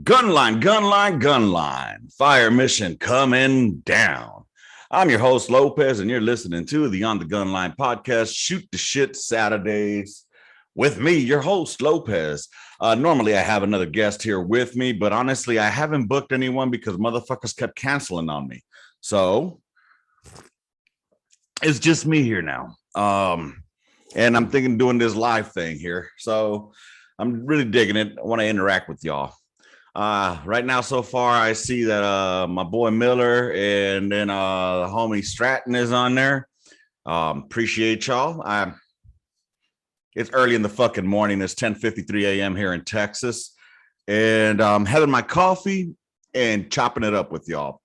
Gunline, gunline, gunline. Fire mission coming down. I'm your host, Lopez, and you're listening to the On the Gunline podcast, Shoot the Shit Saturdays, with me, your host, Lopez. Normally, I have another guest here with me, but honestly, I haven't booked anyone because motherfuckers kept canceling on me. So it's just me here now. And I'm thinking doing this live thing here. So I'm really digging it. I want to interact with y'all. Right now, so far, I see that my boy Miller and then the homie Stratton is on there. Appreciate y'all. It's early in the fucking morning. It's 10:53 a.m. here in Texas, and I'm having my coffee and chopping it up with y'all.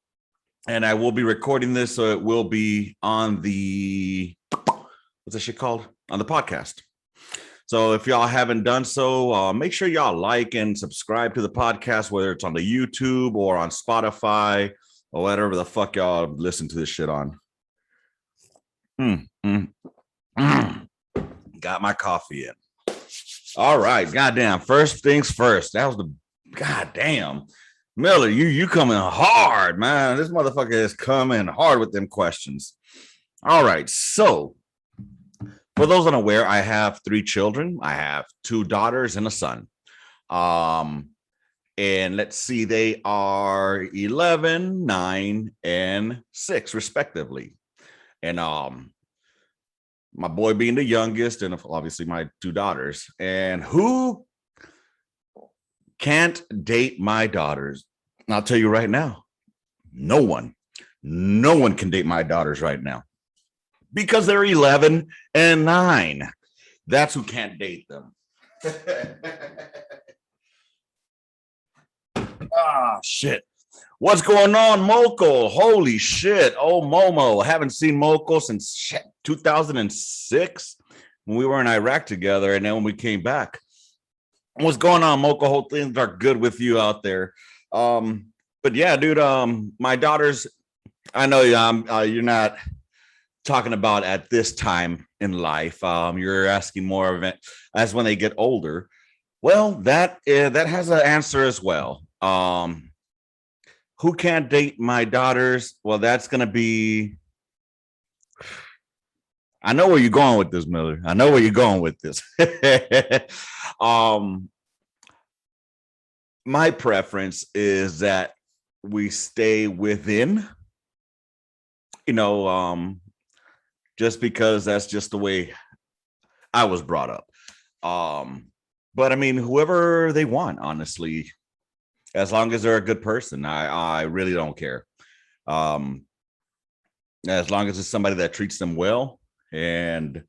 And I will be recording this, so it will be on the what's this shit called? On the podcast. So if y'all haven't done so, make sure y'all like and subscribe to the podcast, whether it's on the YouTube or on Spotify or whatever the fuck y'all listen to this shit on. Got my coffee in. All right, goddamn. First things first. That was the goddamn Miller. You coming hard, man. This motherfucker is coming hard with them questions. All right, so. For those unaware, I have 3 children. I have 2 daughters and a son. And let's see, they are 11, 9, and 6, respectively. And my boy being the youngest, and obviously my 2 daughters. And who can't date my daughters? And I'll tell you right now, no one. No one can date my daughters right now. Because they're 11 and 9. That's who can't date them. Shit. What's going on, Moko? Holy shit. Oh, Momo. I haven't seen Moko since 2006 when we were in Iraq together, and then when we came back. What's going on, Moko? Hope things are good with you out there. But yeah, dude, my daughters, I know you're not talking about at this time in life. You're asking more of it as when they get older. Well, that has an answer as well. Who can't date my daughters? Well, that's gonna be. I know where you're going with this, Miller. I know where you're going with this. My preference is that we stay within. Just because that's just the way I was brought up. But I mean, whoever they want, honestly, as long as they're a good person, I really don't care. As long as it's somebody that treats them well and,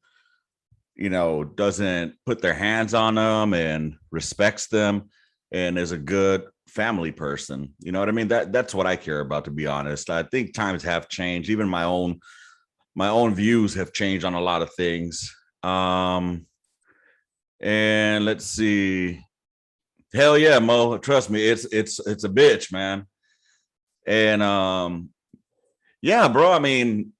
doesn't put their hands on them and respects them and is a good family person. You know what I mean? That's what I care about, to be honest. I think times have changed. Even my own views have changed on a lot of things. And let's see. Hell yeah, Mo. Trust me, it's a bitch, man. And yeah, bro. I mean,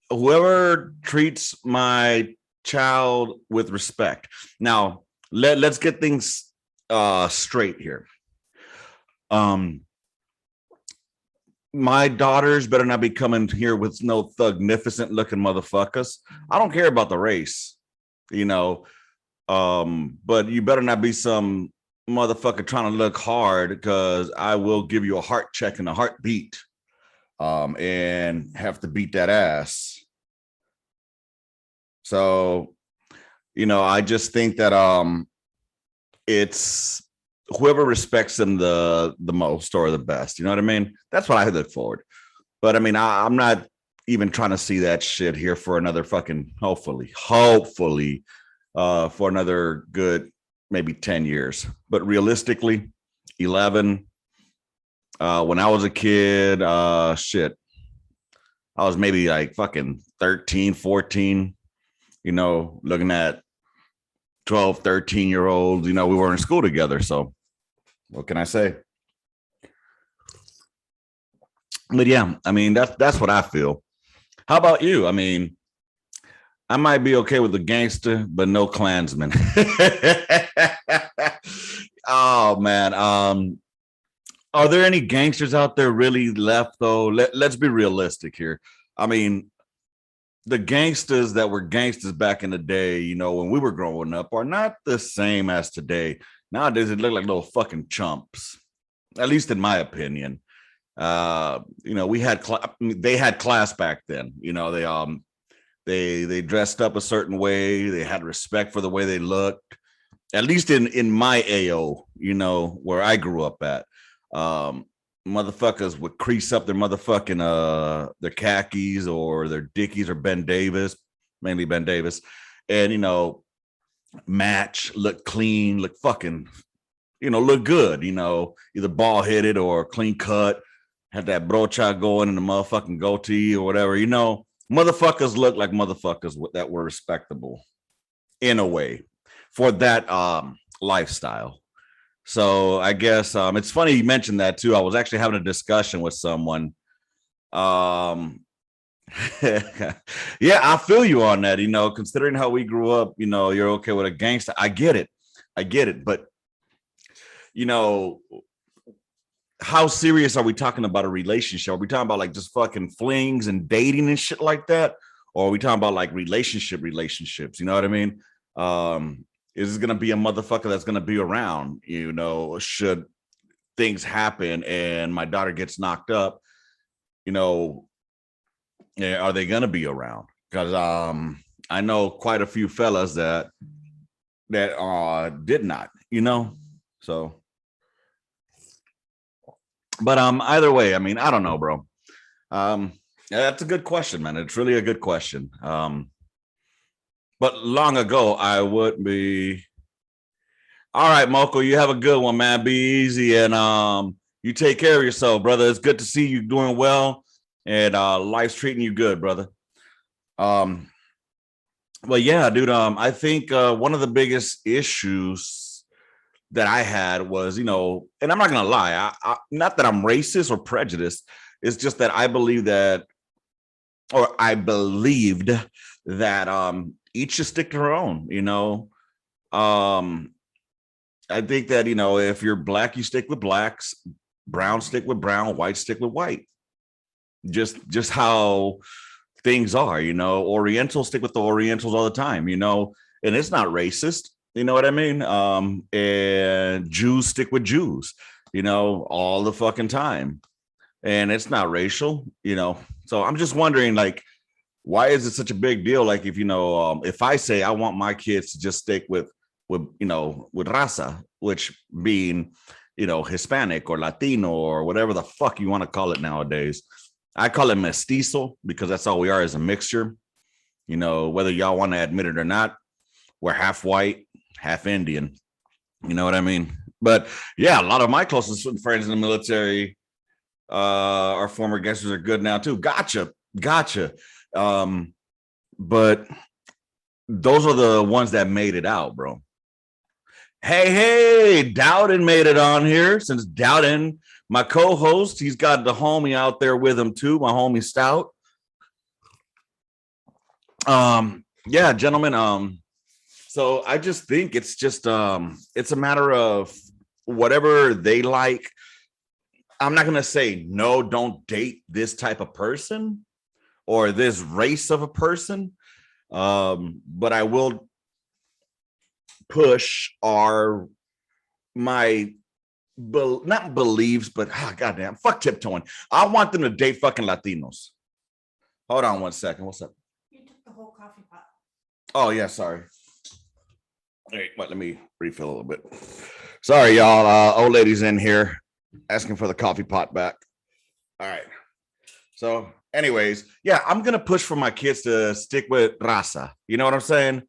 whoever treats my child with respect. Now, let's get things straight here. My daughters better not be coming here with no thugnificent looking motherfuckers. I don't care about the race, but you better not be some motherfucker trying to look hard, because I will give you a heart check and a heartbeat, and have to beat that ass. So, I just think that it's whoever respects them the most or the best. You know what I mean? That's what I look forward. But I mean, I'm not even trying to see that shit here for another fucking, hopefully, for another good, maybe 10 years. But realistically, 11, when I was a kid, shit, I was maybe like fucking 13, 14, looking at 12, 13-year-olds. We were in school together. So what can I say? But yeah, I mean, that's what I feel. How about you? I mean, I might be okay with the gangster, but no Klansman. Oh man. Are there any gangsters out there really left though? Let's be realistic here. I mean, the gangsters that were gangsters back in the day, you know, when we were growing up, are not the same as today. Nowadays, they look like little fucking chumps, at least in my opinion. You know, they had class back then. You know, they dressed up a certain way. They had respect for the way they looked. At least in my AO, you know, where I grew up at. Um, Motherfuckers would crease up their motherfucking their khakis or their dickies or Ben Davis, mainly Ben Davis, and you know, match, look clean, look fucking, you know, look good, you know, either bald headed or clean cut, had that brocha going in the motherfucking goatee or whatever, you know, motherfuckers look like motherfuckers that were respectable in a way for that lifestyle. So I guess it's funny you mentioned that too. I was actually having a discussion with someone. Um, yeah, I feel you on that. You know, considering how we grew up, you know, you're okay with a gangster. I get it. I get it. But, you know, how serious are we talking about a relationship? Are we talking about like just fucking flings and dating and shit like that? Or are we talking about like relationships? You know what I mean? Is this gonna be a motherfucker that's gonna be around, you know, should things happen and my daughter gets knocked up, you know, are they gonna be around? Because I know quite a few fellas that did not, you know. So but either way, I mean, I don't know, bro. That's a good question, man. It's really a good question. But long ago, I would be. All right, Moko, you have a good one, man. Be easy and you take care of yourself, brother. It's good to see you doing well and life's treating you good, brother. Well, yeah, dude. I think one of the biggest issues that I had was, you know, and I'm not gonna lie, not that I'm racist or prejudiced. It's just that I believe that, or I believed that each should stick to their own, you know. I think that, you know, if you're black, you stick with blacks, brown stick with brown, white stick with white. Just how things are, you know. Orientals stick with the Orientals all the time, you know, and it's not racist, you know what I mean? And Jews stick with Jews, you know, all the fucking time. And it's not racial, you know. So I'm just wondering, like, why is it such a big deal? Like, if you know, if I say I want my kids to just stick with you know, with raza, which being, you know, Hispanic or Latino or whatever the fuck you want to call it nowadays. I call it mestizo because that's all we are, is a mixture. You know, whether y'all want to admit it or not, we're half white, half Indian. You know what I mean? But yeah, a lot of my closest friends in the military our former gangsters are good now too. Gotcha. But those are the ones that made it out, bro. Hey, Dowden made it on here. Since Dowden, my co-host, he's got the homie out there with him too, my homie Stout. Yeah, gentlemen. So I just think it's just it's a matter of whatever they like. I'm not gonna say no, don't date this type of person or this race of a person. But I will push my not beliefs, but goddamn, fuck tiptoeing. I want them to date fucking Latinos. Hold on 1 second. What's up? You took the whole coffee pot. Oh yeah, sorry. Hey, let me refill a little bit. Sorry, y'all. Old ladies in here asking for the coffee pot back. All right. So, anyways, yeah, I'm gonna push for my kids to stick with raza. You know what I'm saying?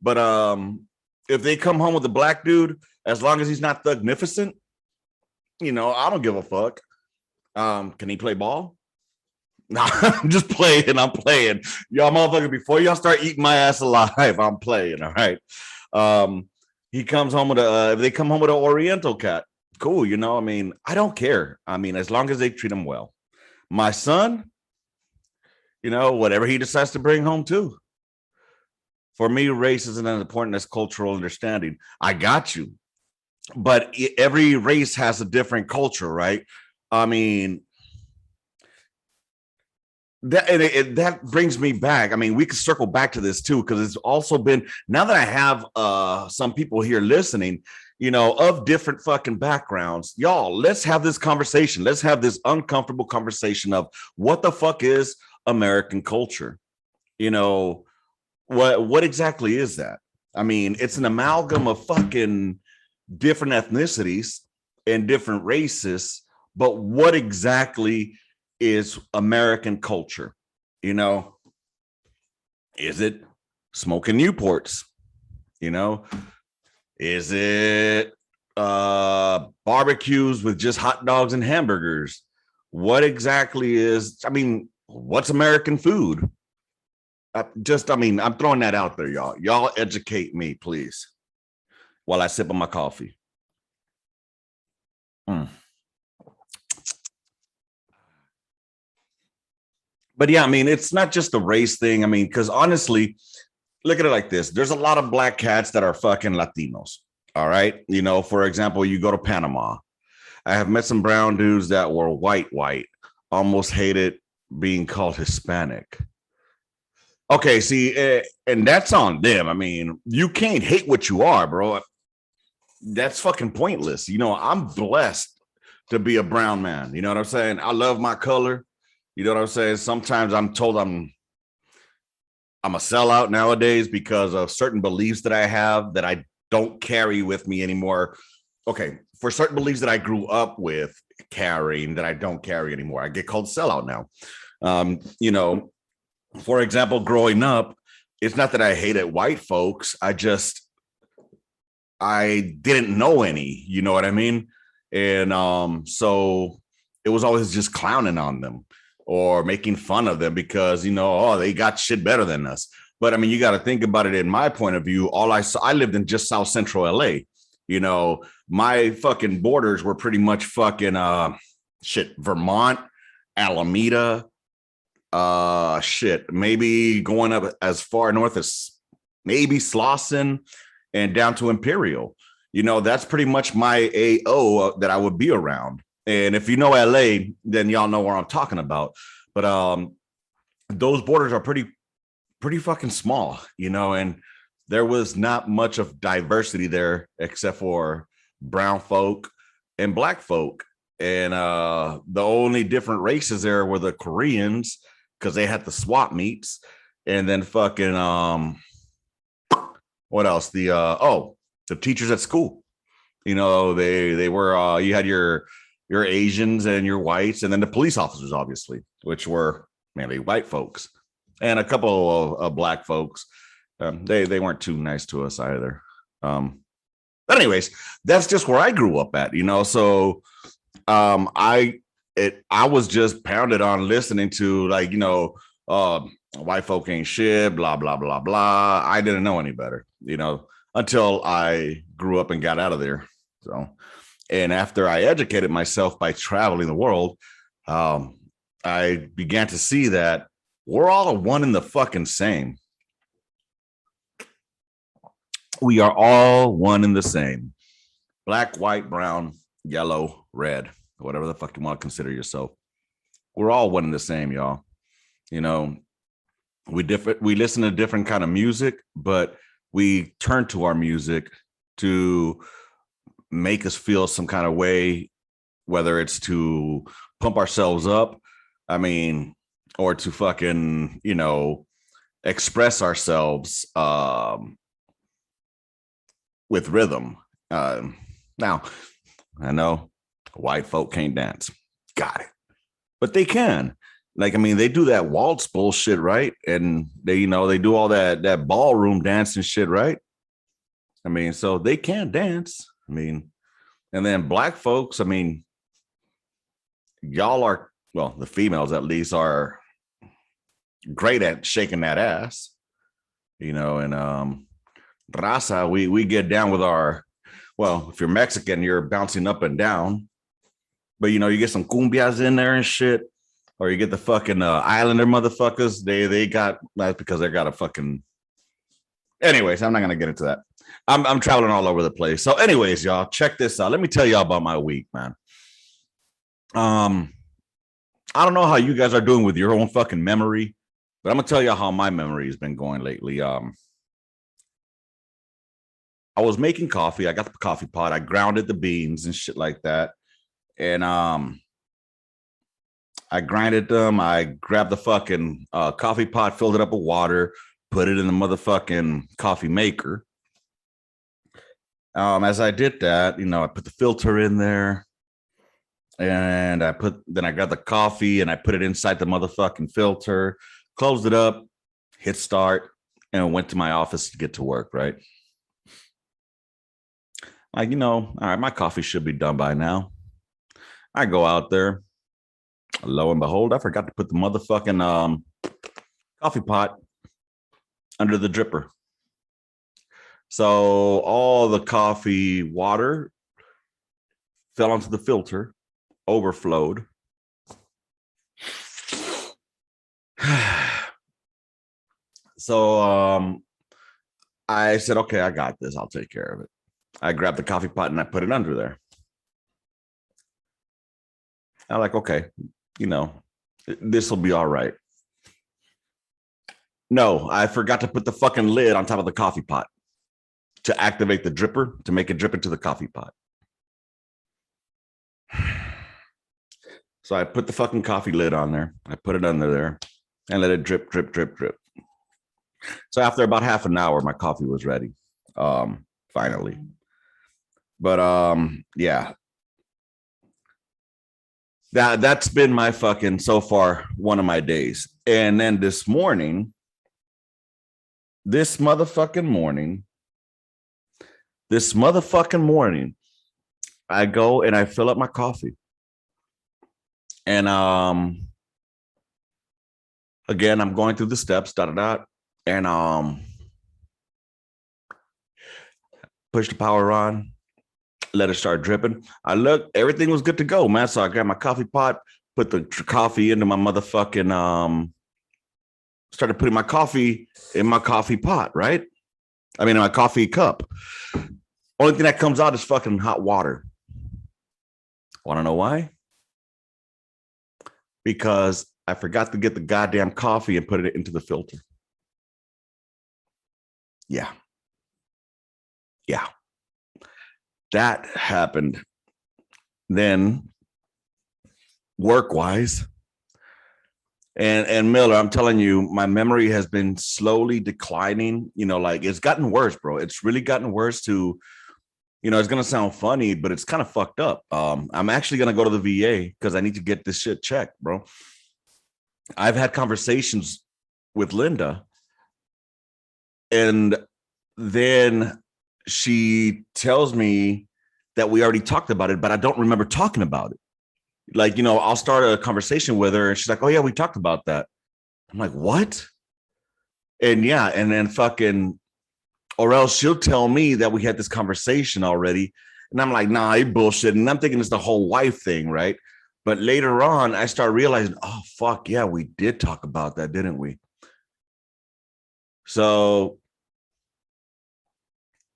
But if they come home with a black dude, as long as he's not thugnificent, you know, I don't give a fuck. Can he play ball? No, I'm just playing. I'm playing. Y'all motherfucker, before y'all start eating my ass alive, I'm playing. All right. He comes home with if they come home with an Oriental cat, cool. You know, I mean, I don't care. I mean, as long as they treat him well. My son, you know, whatever he decides to bring home too. For me, race isn't as important as cultural understanding. I got you. but every race has a different culture, right? I mean, that brings me back. I mean, we could circle back to this too, because it's also been, now that I have some people here listening, of different fucking backgrounds, y'all, let's have this conversation. Let's have this uncomfortable conversation of what the fuck is American culture. What exactly is that? I mean, it's an amalgam of fucking different ethnicities and different races, but what exactly is American culture? Is it smoking Newports? Is it barbecues with just hot dogs and hamburgers? What exactly is, I mean, what's American food? I'm throwing that out there, y'all. Y'all educate me, please, while I sip on my coffee. But yeah, I mean, it's not just a race thing. I mean, because honestly, look at it like this. There's a lot of black cats that are fucking Latinos. All right. For example, you go to Panama. I have met some brown dudes that were white, almost hated being called Hispanic. Okay, see, and that's on them. I mean, you can't hate what you are, bro. That's fucking pointless. I'm blessed to be a brown man. You know what I'm saying? I love my color. You know what I'm saying? Sometimes I'm told I'm a sellout nowadays because of certain beliefs that I have that I don't carry with me anymore. Okay, for certain beliefs that I grew up with carrying that I don't carry anymore, I get called sellout now. For example, growing up, it's not that I hated white folks. I didn't know any, you know what I mean? And so it was always just clowning on them or making fun of them because, they got shit better than us. But I mean, you got to think about it in my point of view. I lived in just South Central LA. My fucking borders were pretty much fucking Vermont, Alameda, maybe going up as far north as maybe Slauson and down to Imperial. That's pretty much my AO that I would be around. And if you know LA, then y'all know where I'm talking about. But those borders are pretty fucking small, and there was not much of diversity there except for brown folk and black folk. And the only different races there were the Koreans because they had the swap meets, and then fucking what else? The teachers at school. They were you had your Asians and your whites, and then the police officers, obviously, which were mainly white folks, and a couple of black folks. They weren't too nice to us either. But anyways, that's just where I grew up at, So I was just pounded on listening to white folk ain't shit, blah blah blah blah. I didn't know any better, until I grew up and got out of there. So, and after I educated myself by traveling the world, I began to see that we're all one in the fucking same. We are all one in the same. Black, white, brown, yellow, red, whatever the fuck you want to consider yourself. We're all one in the same, y'all. We listen to different kind of music, but we turn to our music to make us feel some kind of way, whether it's to pump ourselves up, or to fucking, express ourselves with rhythm. Now, I know white folk can't dance. Got it. But they can. They do that waltz bullshit, right? And they do all that ballroom dance and shit, right? So they can dance. And then black folks, y'all are, well, the females at least are great at shaking that ass, and raza, we get down with our, well, if you're Mexican, you're bouncing up and down, but you get some cumbias in there and shit, or you get the fucking Islander motherfuckers. They got, that's because they got a fucking, anyways, I'm not gonna get into that. I'm traveling all over the place. So, anyways, y'all, check this out. Let me tell y'all about my week, man. I don't know how you guys are doing with your own fucking memory, but I'm gonna tell you how my memory has been going lately. I was making coffee. I got the coffee pot. I grounded the beans and shit like that. And I grinded them. I grabbed the fucking coffee pot, filled it up with water, put it in the motherfucking coffee maker. As I did that, I put the filter in there, and I got the coffee and I put it inside the motherfucking filter, closed it up, hit start, and went to my office to get to work. Right. Like, all right, my coffee should be done by now. I go out there. Lo and behold, I forgot to put the motherfucking coffee pot under the dripper. So all the coffee water fell onto the filter, overflowed. So I said, okay, I got this. I'll take care of it. I grabbed the coffee pot and I put it under there. I'm like, okay, this will be all right. No, I forgot to put the fucking lid on top of the coffee pot to activate the dripper, to make it drip into the coffee pot. So I put the fucking coffee lid on there. I put it under there and let it drip, drip, drip, drip. So after about half an hour, my coffee was ready. Finally. But yeah. That's been my fucking so far one of my days. And then this motherfucking morning, I go and I fill up my coffee. And again, I'm going through the steps, and push the power on, let it start dripping. I looked, everything was good to go, man. So I grabbed my coffee pot, put the coffee into my motherfucking started putting my coffee in my coffee pot, right? I mean, in my coffee cup. Only thing that comes out is fucking hot water. Want to know why? Because I forgot to get the goddamn coffee and put it into the filter. Yeah. That happened. Then work-wise, and Miller, I'm telling you, my memory has been slowly declining. Like it's gotten worse, bro. It's really gotten worse to, it's gonna sound funny, but it's kind of fucked up. I'm actually gonna go to the VA because I need to get this shit checked, bro. I've had conversations with Linda, and then she tells me that we already talked about it, but I don't remember talking about it. Like, I'll start a conversation with her and she's like, oh yeah, we talked about that. I'm like, what? And yeah, and then fucking, or else she'll tell me that we had this conversation already. And I'm like, nah, you bullshit. And I'm thinking it's the whole wife thing, right? But later on, I start realizing, oh, fuck, yeah, we did talk about that, didn't we? So,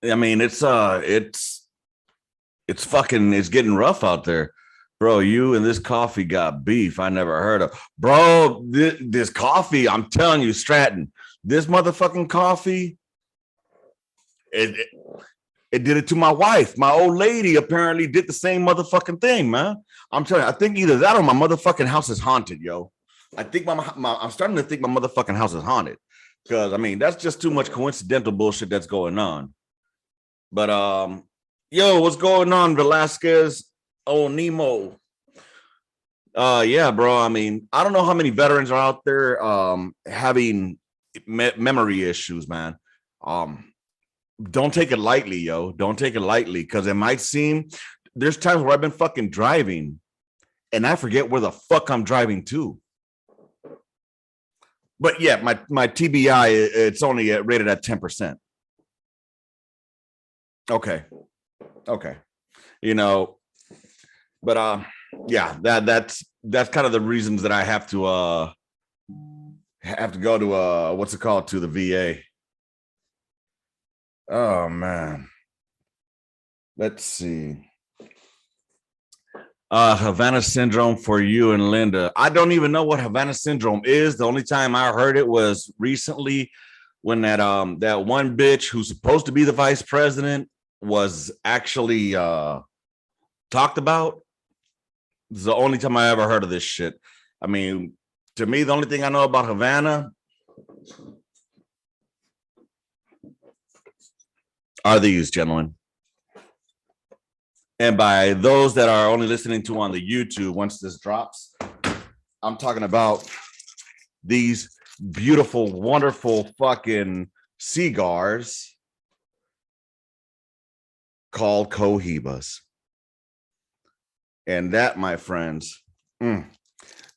I mean, it's getting rough out there. Bro, you and this coffee got beef I never heard of. Bro, this coffee, I'm telling you, Stratton, this motherfucking coffee, it did it to my wife. My old lady apparently did the same motherfucking thing, man. I'm telling you, I think either that or my motherfucking house is haunted, yo. I think I'm starting to think my motherfucking house is haunted. Because, I mean, that's just too much coincidental bullshit that's going on. But, yo, what's going on, Velasquez? Oh, Nemo. Yeah, bro. I mean, I don't know how many veterans are out there having memory issues, man. Don't take it lightly, yo. Don't take it lightly, because it might seem there's times where I've been fucking driving and I forget where the fuck I'm driving to. But yeah, my TBI, it's only rated at 10%. Okay. But yeah, that's kind of the reasons that I have to go to what's it called, to the VA. Oh man. Let's see. Havana syndrome for you and Linda. I don't even know what Havana syndrome is. The only time I heard it was recently when that one bitch who's supposed to be the vice president was actually talked about. This is the only time I ever heard of this shit. I mean, to me, the only thing I know about Havana are these, gentlemen. And by those that are only listening to on the YouTube, once this drops, I'm talking about these beautiful, wonderful fucking cigars called Cohibas. And that, my friends,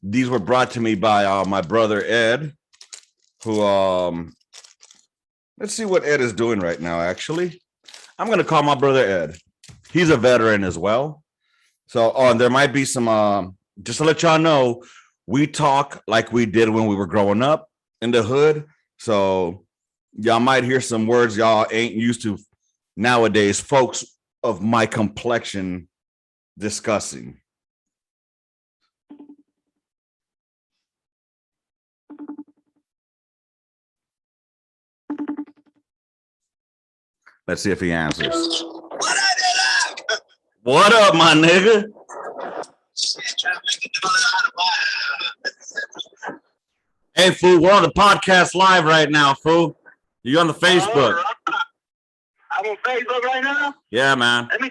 these were brought to me by my brother Ed, who let's see what Ed is doing right now. Actually, I'm gonna call my brother Ed. He's a veteran as well. So, and there might be some just to let y'all know, we talk like we did when we were growing up in the hood. So y'all might hear some words y'all ain't used to nowadays, folks of my complexion discussing. Let's see if he answers. What up, my nigga? Hey, fool, we're on the podcast live right now, fool. You on the Facebook? I'm on Facebook right now. Yeah, man. Let me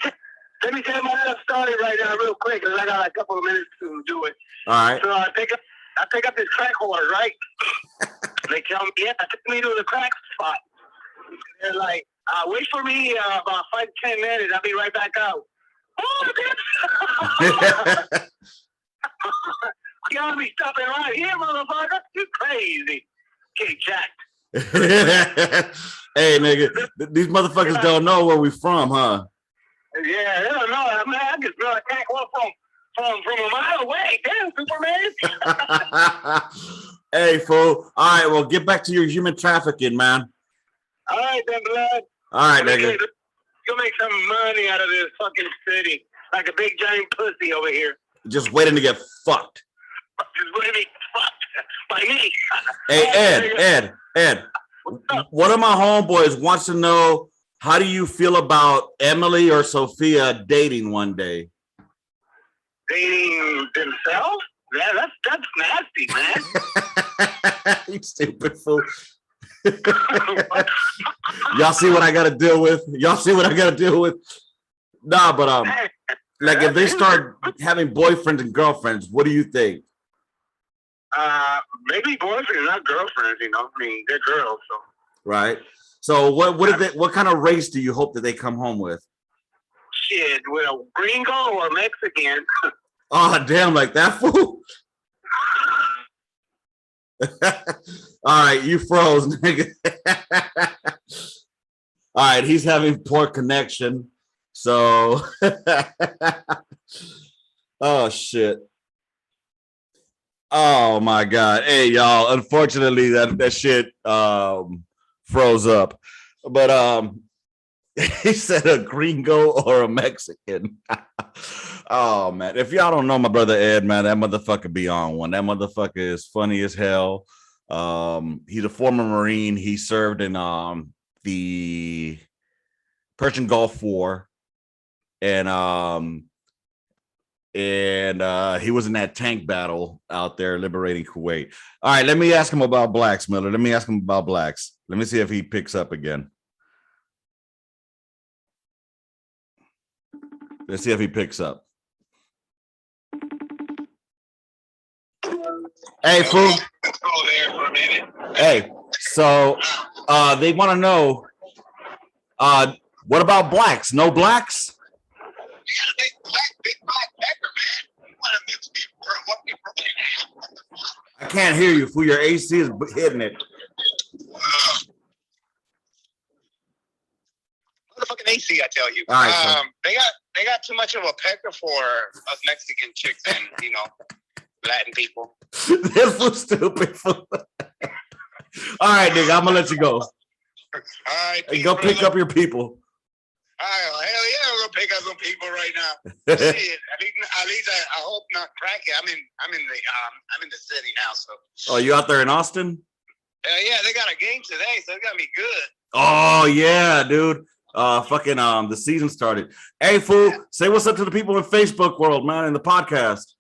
tell my little story right now, real quick, because I got a couple of minutes to do it. All right. So I pick up this crack whore, right? They tell me, yeah, take me to the crack spot. They're like, wait for me about 5 to 10 minutes. I'll be right back out. Oh, you gotta be stopping right here, motherfucker. You crazy. Get jacked. Hey, nigga, these motherfuckers don't know where we from, huh? Yeah, they don't know. Man, I just smell a crack whore from a mile away. Damn, Superman. Hey, fool. All right, well, get back to your human trafficking, man. All right, then, blood. All right, nigga. You'll make some money out of this fucking city. Like a big giant pussy over here. Just waiting to get fucked. Just waiting to get fucked by me. Hey, Ed. One of my homeboys wants to know, how do you feel about Emily or Sophia dating one day? Dating themselves? Yeah, that's nasty, man. You stupid fool. Y'all see what I gotta deal with? Nah, but like if they start having boyfriends and girlfriends, what do you think? Maybe boyfriends, not girlfriends, you know. I mean, they're girls, so. Right. So what kind of race do you hope that they come home with? Shit, with a gringo or Mexican. Oh, damn, like that fool? All right, you froze, nigga. All right, he's having poor connection. So, oh, shit. Oh, my God. Hey, y'all, unfortunately, that shit froze up. But he said a gringo or a Mexican. Oh, man. If y'all don't know my brother Ed, man, that motherfucker be on one. That motherfucker is funny as hell. He's a former Marine. He served in the Persian Gulf War. And he was in that tank battle out there liberating Kuwait. All right, let me ask him about blacks, Miller. Let me ask him about blacks. Let me see if he picks up again. Let's see if he picks up. Hey, fool. Hey, so they want to know, what about blacks? No blacks? I can't hear you, fool. Your AC is hitting it. Motherfucking AC, I tell you. All right, they got too much of a pecker for us Mexican chicks and Latin people. This was stupid. All right, nigga, I'm gonna let you go. All right. Hey, go pick up your people. Oh, hell yeah, I'm gonna pick up some people right now. Shit, at least I hope not crack it. I'm in the city now, so. Oh, you out there in Austin? Yeah, they got a game today, so it's gonna be good. Oh yeah, dude. Fucking the season started. Hey, fool, say what's up to the people in Facebook world, man, in the podcast.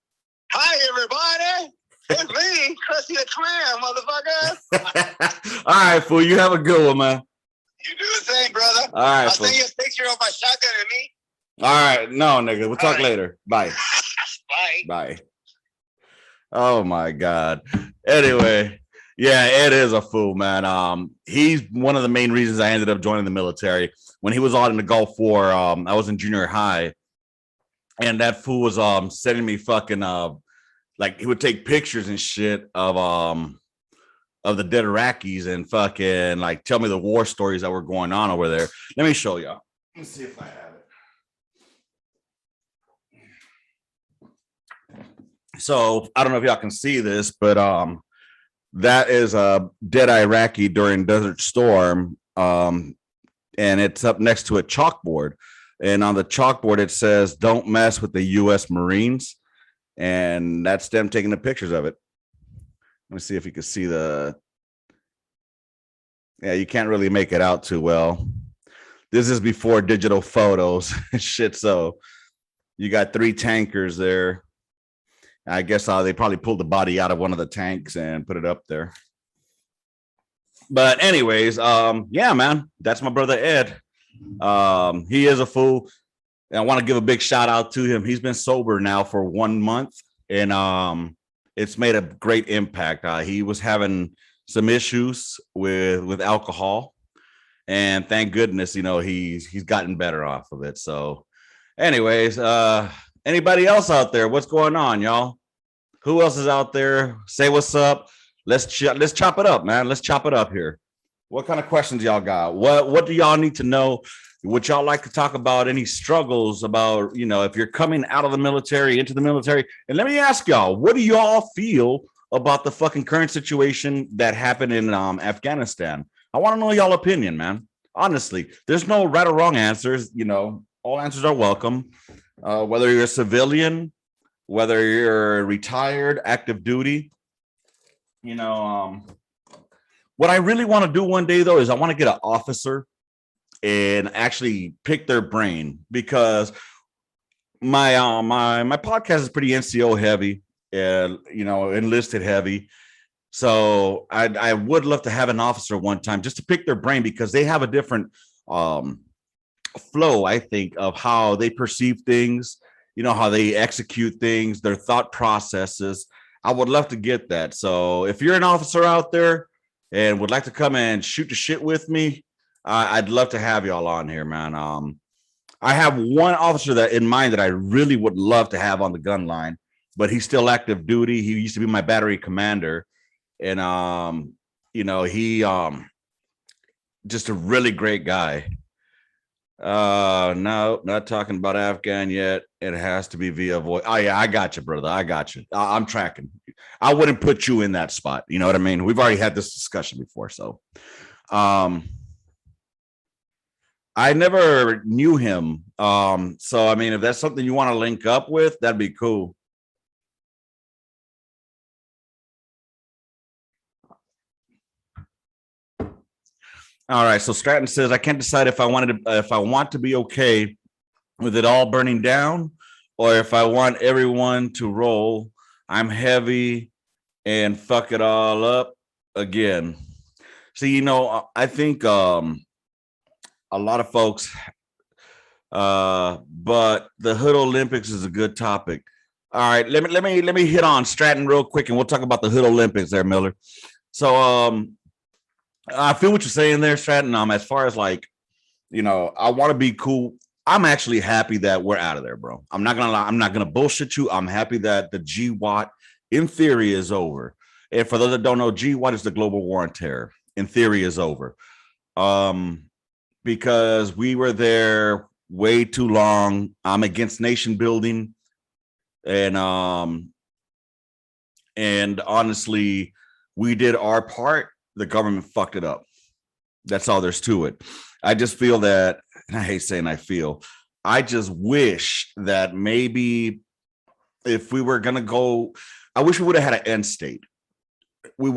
Hi, everybody. It's me, Krusty the Clown, motherfucker. All right, fool, you have a good one, man. You do the same, brother. All right, I'll fool. send you a picture of my shotgun and me. All right, no, nigga, we'll talk right. later. Bye. Bye. Bye. Oh my God. Anyway, yeah, Ed is a fool, man. He's one of the main reasons I ended up joining the military. When he was out in the Gulf War, I was in junior high, and that fool was sending me fucking like he would take pictures and shit of the dead Iraqis and fucking like tell me the war stories that were going on over there. Let me show y'all. Let's see if I have it. So I don't know if y'all can see this, but that is a dead Iraqi during Desert Storm, and it's up next to a chalkboard. And on the chalkboard it says, "Don't mess with the U.S. Marines," and that's them taking the pictures of it. Let me see if you can see the. Yeah, you can't really make it out too well. This is before digital photos and shit. So you got 3 tankers there. I guess they probably pulled the body out of one of the tanks and put it up there. But anyways, yeah, man, that's my brother Ed. He is a fool. And I want to give a big shout out to him. He's been sober now for 1 month, and it's made a great impact. He was having some issues with alcohol, and thank goodness, he's gotten better off of it. So anyways, anybody else out there? What's going on, y'all? Who else is out there? Say what's up. Let's chop it up, man. Let's chop it up here. What kind of questions y'all got? What do y'all need to know? Would y'all like to talk about any struggles about, if you're coming out of the military, into the military? And let me ask y'all, what do y'all feel about the fucking current situation that happened in Afghanistan? I want to know y'all opinion, man. Honestly, there's no right or wrong answers. All answers are welcome. Whether you're a civilian, whether you're retired, active duty, what I really want to do one day though is I want to get an officer and actually pick their brain, because my podcast is pretty NCO heavy and enlisted heavy. So I would love to have an officer one time just to pick their brain, because they have a different flow, I think, of how they perceive things, how they execute things, their thought processes. I would love to get that. So if you're an officer out there and would like to come and shoot the shit with me, I'd love to have y'all on here, man. I have one officer that in mind that I really would love to have on the gun line, but he's still active duty. He used to be my battery commander, and he just a really great guy. No, not talking about Afghan yet. It has to be via voice. Oh yeah, I got you, brother. I got you. I'm tracking. I wouldn't put you in that spot. You know what I mean? We've already had this discussion before, so I never knew him. So I mean, if that's something you want to link up with, that'd be cool. All right. So Stratton says, I can't decide if I want to be okay with it all burning down, or if I want everyone to roll. I'm heavy and fuck it all up again. See, I think a lot of folks, but the Hood Olympics is a good topic. All right, let me hit on Stratton real quick, and we'll talk about the Hood Olympics there, Miller. So I feel what you're saying there, Stratton. As far as I want to be cool. I'm actually happy that we're out of there, bro. I'm not gonna lie. I'm not gonna bullshit you. I'm happy that the GWAT, in theory, is over. And for those that don't know, GWAT is the global war on terror. In theory, is over. Because we were there way too long. I'm against nation building, and honestly, we did our part. The government fucked it up. That's all there's to it. I just feel that, and I hate saying I feel, I just wish that maybe if we were gonna go, I wish we would have had an end state.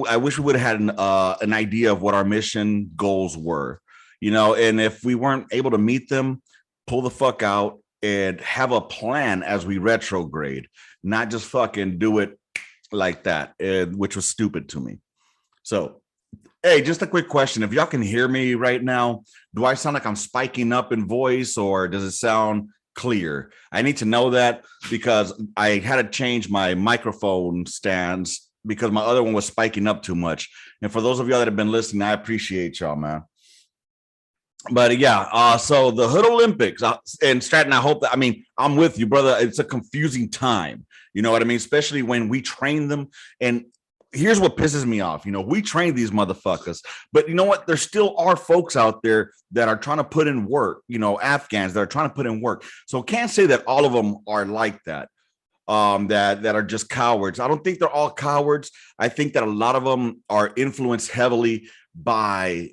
I wish we would have had an idea of what our mission goals were, and if we weren't able to meet them, pull the fuck out and have a plan as we retrograde, not just fucking do it like that, which was stupid to me. So, hey, just a quick question. If y'all can hear me right now, do I sound like I'm spiking up in voice or does it sound clear? I need to know that because I had to change my microphone stands because my other one was spiking up too much. And for those of y'all that have been listening, I appreciate y'all, man. But yeah, so the Hood Olympics and Stratton, I hope that, I'm with you, brother. It's a confusing time. You know what I mean? Especially when we train them. And here's what pisses me off. We train these motherfuckers, but you know what? There still are folks out there that are trying to put in work, Afghans that are trying to put in work. So can't say that all of them are like that. That are just cowards. I don't think they're all cowards. I think that a lot of them are influenced heavily by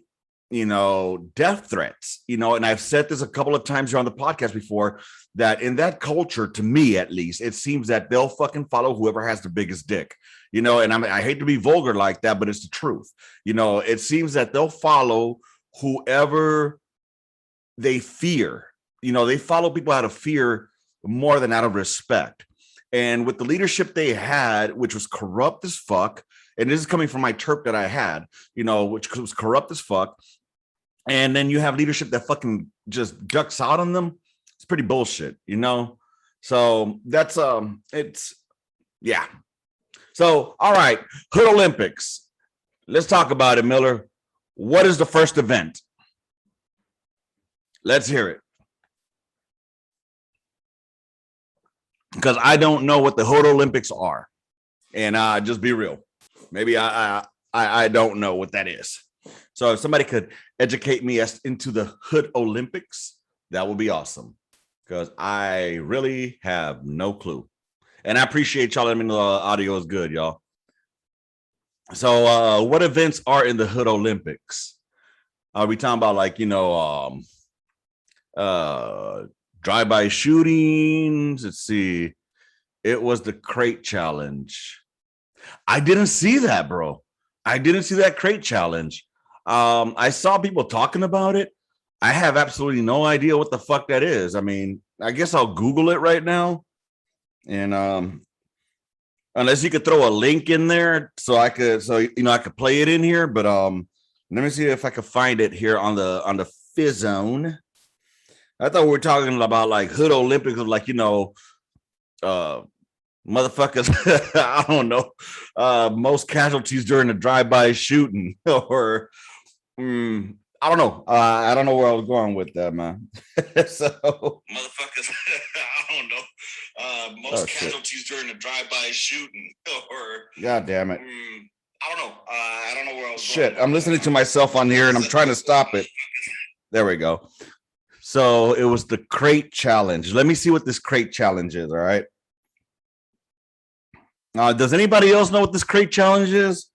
death threats, and I've said this a couple of times here on the podcast before, that in that culture, to me at least, it seems that they'll fucking follow whoever has the biggest dick, and I hate to be vulgar like that, but it's the truth. It seems that they'll follow whoever they fear. They follow people out of fear more than out of respect. And with the leadership they had, which was corrupt as fuck, and this is coming from my terp that I had, which was corrupt as fuck. And then you have leadership that fucking just ducks out on them. It's pretty bullshit, So that's yeah. So all right, Hood Olympics. Let's talk about it, Miller. What is the first event? Let's hear it. Because I don't know what the Hood Olympics are, and just be real. Maybe I don't know what that is. So if somebody could educate me as into the Hood Olympics, that would be awesome. Because I really have no clue. And I appreciate y'all letting me know the audio is good, y'all. So what events are in the Hood Olympics? Are we talking about drive-by shootings? Let's see. It was the crate challenge. I didn't see that, bro. I didn't see that crate challenge. I saw people talking about it. I have absolutely no idea what the fuck that is. I guess I'll Google it right now. And unless you could throw a link in there I could play it in here. But let me see if I can find it here on the Fizzone. I thought we were talking about like Hood Olympics of motherfuckers. I don't know. Most casualties during a drive-by shooting, or I don't know. I don't know where I was going with that, man. So motherfuckers. I don't know. Most casualties during a drive-by shooting, or God damn it. I don't know. I don't know where I was going. I'm listening to myself on here and I'm trying to stop it. There we go. So it was the crate challenge. Let me see what this crate challenge is. All right. Does anybody else know what this crate challenge is?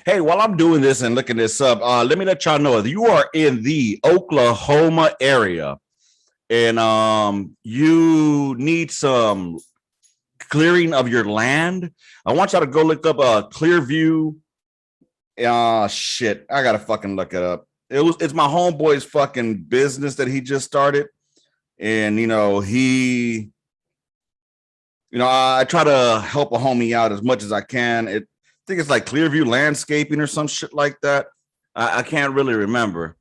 Hey, while I'm doing this and looking this up, let me let y'all know if you are in the Oklahoma area and you need some clearing of your land, I want y'all to go look up Clearview. Shit, I gotta fucking look it up. It's my homeboy's fucking business that he just started, and I try to help a homie out as much as I can. I think it's like Clearview Landscaping or some shit like that. I can't really remember.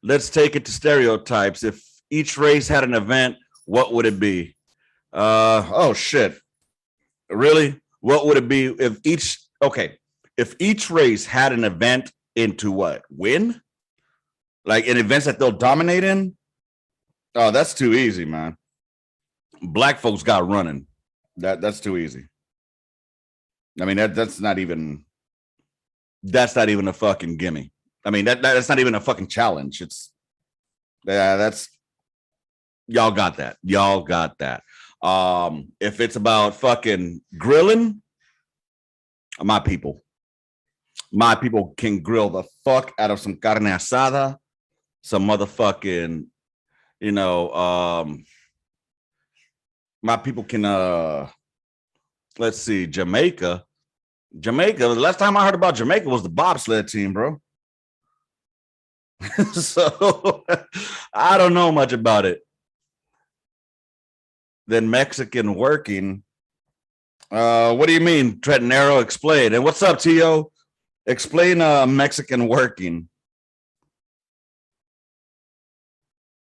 Let's take it to stereotypes. If each race had an event, what would it be? Oh shit. Really? What would it be if each race had an event into what? Win? Like in events that they'll dominate in? Oh, that's too easy, man. Black folks got running. That's too easy. That's not even a fucking gimme. That's not even a fucking challenge. That's y'all got that. Y'all got that. If it's about fucking grilling, my people My people can grill the fuck out of some carne asada, some motherfucking, my people can let's see, Jamaica. The last time I heard about Jamaica was the bobsled team, bro. So I don't know much about it. Then Mexican working. What do you mean, Trenton Arrow? Explain. And what's up, Tio? Explain Mexican working.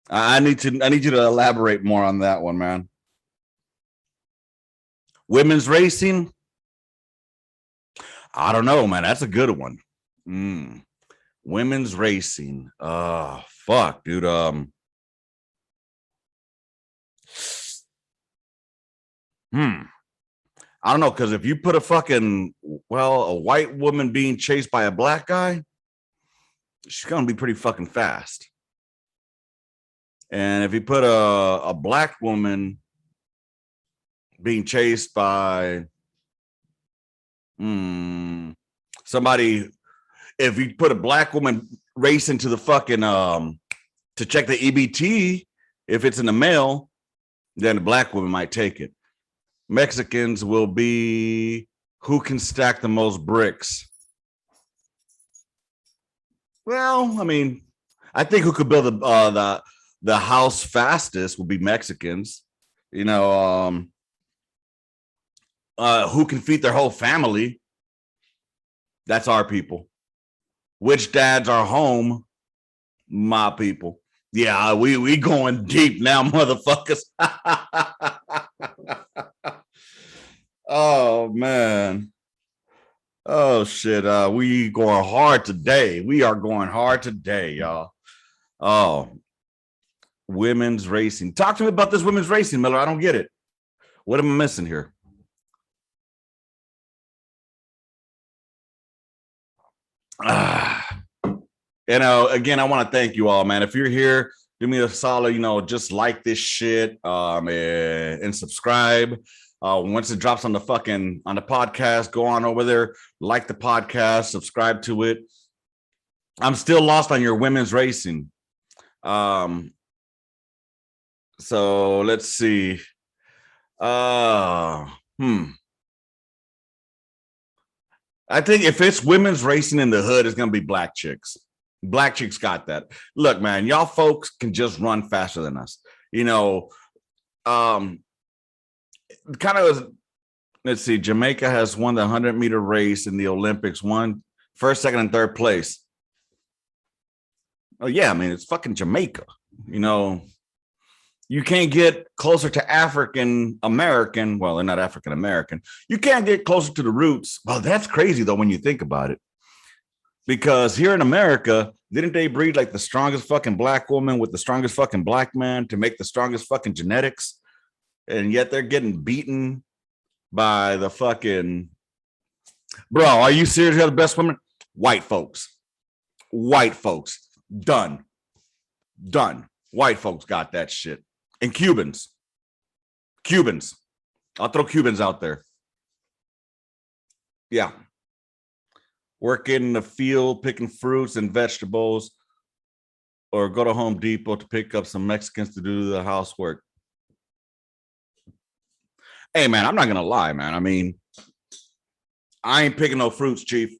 I need you to elaborate more on that one, man. Women's racing. I don't know, man. That's a good one. Women's racing. Fuck, dude. I don't know, because if you put a white woman being chased by a black guy, she's gonna be pretty fucking fast. And if you put a black woman being chased by somebody, if you put a black woman racing to the fucking to check the EBT, if it's in the mail, then the black woman might take it. Mexicans will be who can stack the most bricks. Well, I mean, I think who could build the house fastest will be Mexicans. Who can feed their whole family? That's our people. Which dads are home? My people. Yeah, we going deep now, motherfuckers. Oh man. Oh shit. We going hard today. We are going hard today, y'all. Oh, women's racing. Talk to me about this women's racing, Miller. I don't get it. What am I missing here? Again, I want to thank you all, man. If you're here, do me a solid, just like this shit and subscribe. Once it drops on the podcast, go on over there, like the podcast, subscribe to it. I'm still lost on your women's racing. So let's see. I think if it's women's racing in the hood, it's gonna be black chicks. Black chicks got that. Look, man, y'all folks can just run faster than us. Let's see. Jamaica has won the 100-meter race in the Olympics, won first, second, and third place. Oh yeah, I mean it's fucking Jamaica. You can't get closer to African American. Well, they're not African American. You can't get closer to the roots. Well, that's crazy though when you think about it. Because here in America, didn't they breed like the strongest fucking black woman with the strongest fucking black man to make the strongest fucking genetics? And yet they're getting beaten by the fucking... Bro, are you serious? You're the best women? White folks. Done. White folks got that shit. And Cubans. I'll throw Cubans out there. Yeah. Work in the field, picking fruits and vegetables, or go to Home Depot to pick up some Mexicans to do the housework. Hey, man, I'm not going to lie, man. I mean, I ain't picking no fruits, Chief.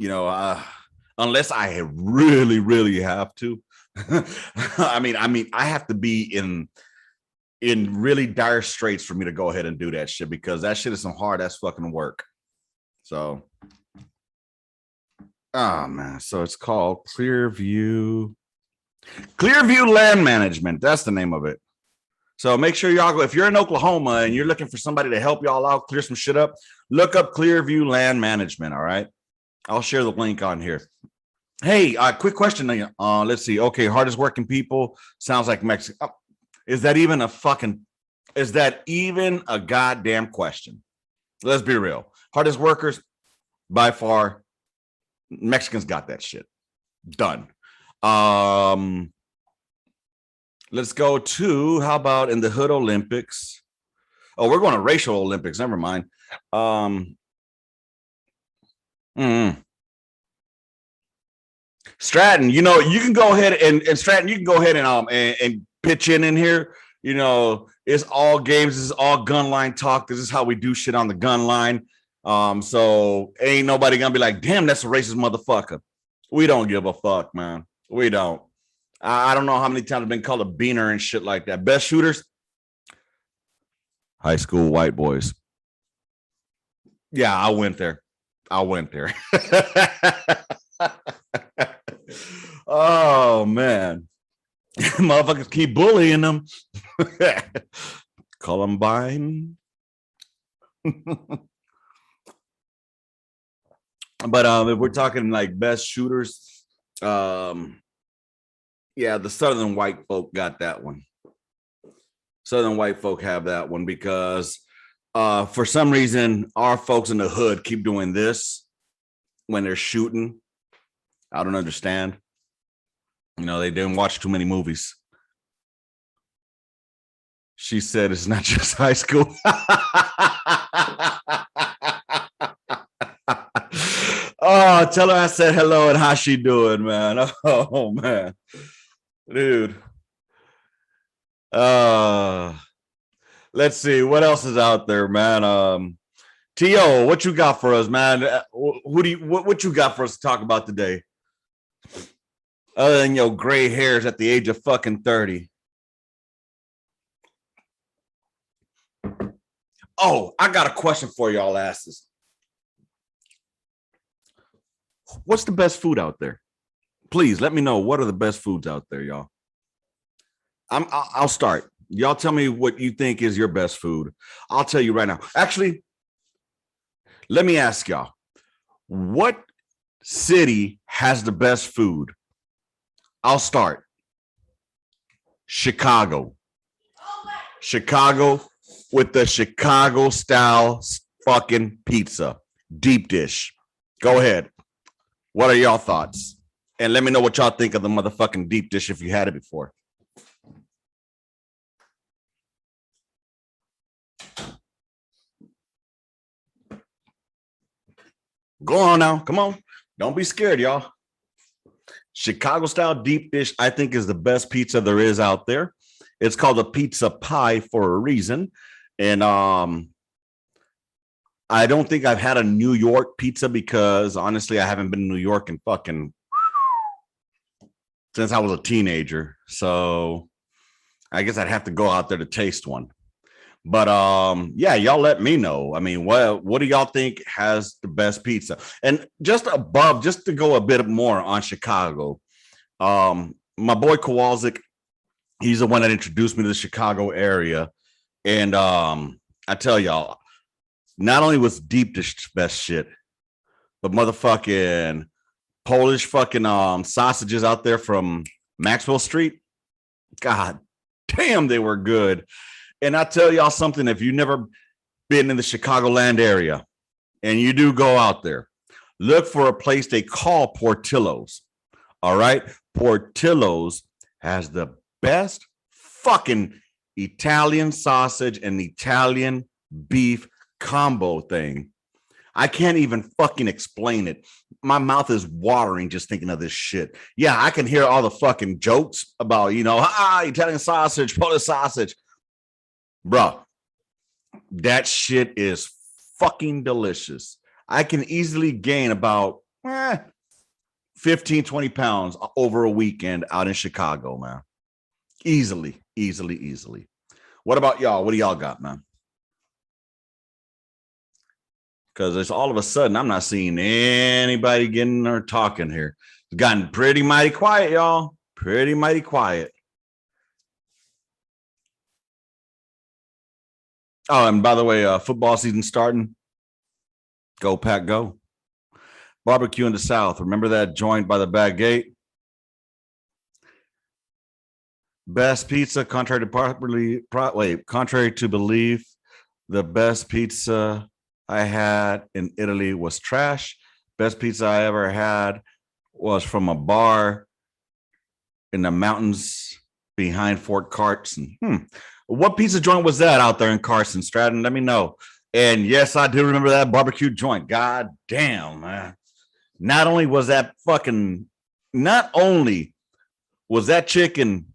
Unless I really, really have to. I mean, I have to be in really dire straits for me to go ahead and do that shit, because that shit is some hard ass fucking work. So, oh man, so it's called Clearview Land Management. That's the name of it. So make sure y'all go. If you're in Oklahoma and you're looking for somebody to help y'all out, clear some shit up, look up Clearview Land Management. All right. I'll share the link on here. Hey, quick question. Let's see. Okay, hardest working people sounds like Mexico. Oh, is that even a goddamn question? Let's be real. Hardest workers, by far, Mexicans got that shit. Done. Let's go to, how about in the Hood Olympics? Oh, we're going to racial Olympics. Never mind. Stratton, you know, you can go ahead and Stratton, you can go ahead and pitch in here. You know, it's all games, this is all gun line talk. This is how we do shit on the gun line. So ain't nobody gonna be like, damn, that's a racist motherfucker. We don't give a fuck, man. We don't. I don't know how many times I've been called a beaner and shit like that. Best shooters, high school white boys. Yeah, I went there. Oh man. Motherfuckers keep bullying them. Columbine. But if we're talking like best shooters, yeah, the Southern white folk got that one. Southern white folk have that one because for some reason our folks in the hood keep doing this when they're shooting. I don't understand. You know, they didn't watch too many movies. She said it's not just high school. Oh, tell her I said hello and how she doing, man. Oh man. Dude. Let's see what else is out there, man. T.O., what you got for us, man? What you got for us to talk about today? Other than your gray hairs at the age of fucking 30. Oh, I got a question for y'all asses. What's the best food out there? Please let me know. What are the best foods out there, y'all? I'll start. Y'all tell me what you think is your best food. I'll tell you right now. Actually, let me ask y'all. What city has the best food? I'll start. Chicago. Chicago with the Chicago style fucking pizza. Deep dish. Go ahead. What are y'all thoughts? And let me know what y'all think of the motherfucking deep dish if you had it before. Go on now. Come on. Don't be scared, y'all. Chicago style deep dish, I think, is the best pizza there is out there. It's called a pizza pie for a reason. And I don't think I've had a New York pizza because honestly, I haven't been in New York in fucking since I was a teenager. So I guess I'd have to go out there to taste one. But yeah, y'all let me know. I mean, what do y'all think has the best pizza? And just above, just to go a bit more on Chicago, my boy Kowalczyk, he's the one that introduced me to the Chicago area. And I tell y'all, not only was deep dish best shit, but motherfucking Polish fucking sausages out there from Maxwell Street. God damn, they were good. And I tell y'all something, if you've never been in the Chicagoland area and you do go out there, look for a place they call Portillo's. All right. Portillo's has the best fucking Italian sausage and Italian beef combo thing. I can't even fucking explain it. My mouth is watering just thinking of this shit. Yeah, I can hear all the fucking jokes about, you know, Italian sausage, Polish sausage. Bro, that shit is fucking delicious. I can easily gain about 15, 20 pounds over a weekend out in Chicago, man. Easily. What about y'all? What do y'all got, man? Because it's all of a sudden, I'm not seeing anybody getting or talking here. It's gotten pretty mighty quiet, y'all. Pretty mighty quiet. Oh, and by the way, football season starting. Go Pack, go. Barbecue in the South. Remember that joint by the back gate? Best pizza, contrary to belief, the best pizza I had in Italy was trash. Best pizza I ever had was from a bar in the mountains behind Fort Carson. What pizza joint was that out there in Carson, Stratton? Let me know. And yes, I do remember that barbecue joint. God damn, man. Not only was that fucking not only was that chicken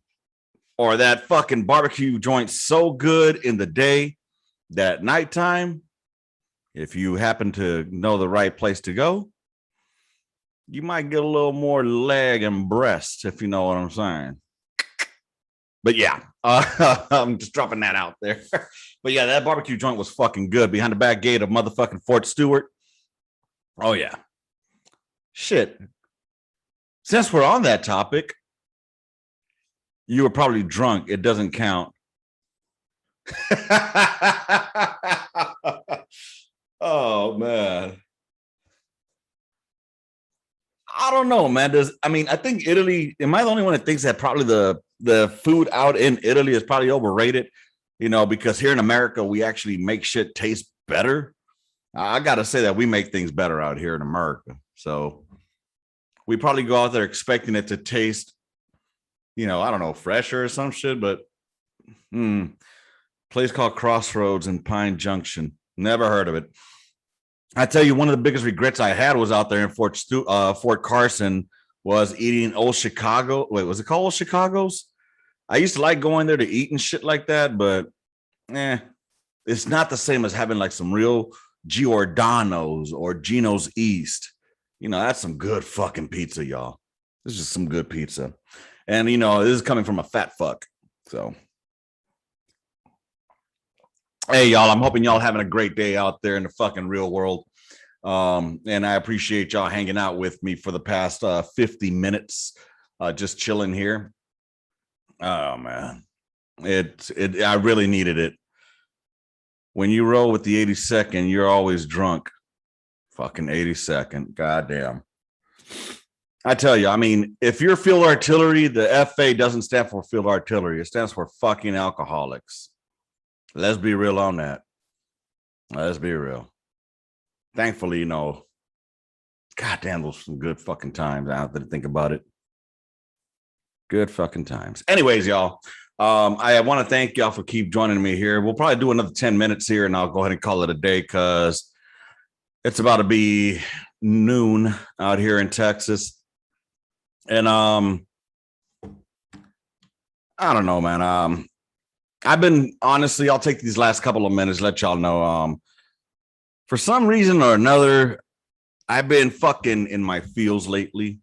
or that fucking barbecue joint so good in the day, that nighttime, if you happen to know the right place to go, you might get a little more leg and breast, if you know what I'm saying. But yeah, I'm just dropping that out there. But yeah, that barbecue joint was fucking good behind the back gate of motherfucking Fort Stewart. Oh yeah. Shit. Since we're on that topic, you were probably drunk. It doesn't count. Oh man. I don't know, man. I think Italy, am I the only one that thinks that probably the food out in Italy is probably overrated? Because here in America, we actually make shit taste better. I got to say that we make things better out here in America. So we probably go out there expecting it to taste, I don't know, fresher or some shit, but place called Crossroads in Pine Junction. Never heard of it. I tell you, one of the biggest regrets I had was out there in Fort Carson was eating Old Chicago. Wait, was it called Old Chicago's? I used to like going there to eat and shit like that, but it's not the same as having like some real Giordano's or Gino's East. That's some good fucking pizza, y'all. This is some good pizza. And, this is coming from a fat fuck. So, hey, y'all, I'm hoping y'all having a great day out there in the fucking real world. And I appreciate y'all hanging out with me for the past 50 minutes, just chilling here. Oh, man. I really needed it. When you roll with the 82nd, you're always drunk. Fucking 82nd. Goddamn. I tell you, if you're field artillery, the FA doesn't stand for field artillery. It stands for fucking alcoholics. Let's be real on that. Let's be real. Thankfully, goddamn, those some good fucking times. I have to think about it. Good fucking times. Anyways, y'all, I want to thank y'all for keep joining me here. We'll probably do another 10 minutes here, and I'll go ahead and call it a day because it's about to be noon out here in Texas. And I don't know, man. I've been, honestly, I'll take these last couple of minutes, let y'all know. For some reason or another, I've been fucking in my feels lately.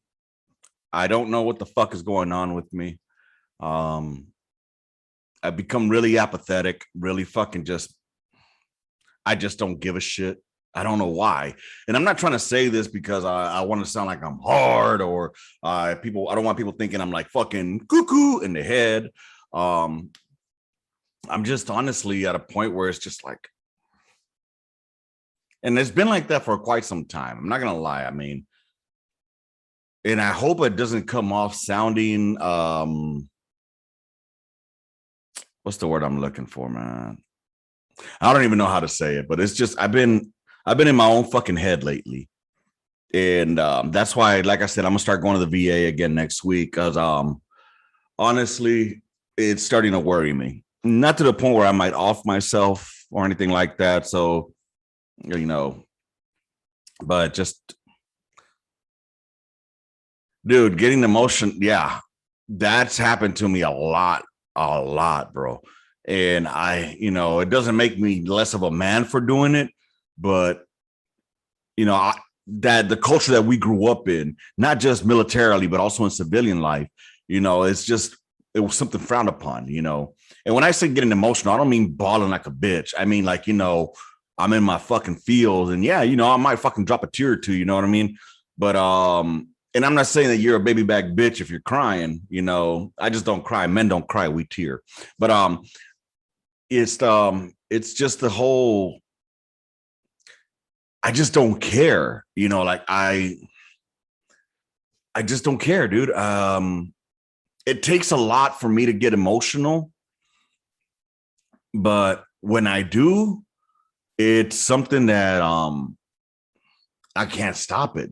I don't know what the fuck is going on with me. I've become really apathetic, really fucking I just don't give a shit. I don't know why. And I'm not trying to say this because I want to sound like I'm hard or I don't want people thinking I'm like fucking cuckoo in the head. I'm just honestly at a point where it's just like, and it's been like that for quite some time. I'm not going to lie. And I hope it doesn't come off sounding, what's the word I'm looking for, man? I don't even know how to say it, but it's just, I've been in my own fucking head lately. And that's why, like I said, I'm gonna start going to the VA again next week because honestly, it's starting to worry me. Not to the point where I might off myself or anything like that. So, but just, dude, getting emotion. Yeah, that's happened to me a lot, bro. And it doesn't make me less of a man for doing it, but that the culture that we grew up in, not just militarily, but also in civilian life, it was something frowned upon, And when I say getting emotional, I don't mean bawling like a bitch. I mean, like, I'm in my fucking feels and yeah, I might fucking drop a tear or two, you know what I mean? But, and I'm not saying that you're a baby back bitch if you're crying, I just don't cry. Men don't cry, we tear. But, it's just the whole, I just don't care, like I just don't care, dude. It takes a lot for me to get emotional, but when I do, it's something that I can't stop it,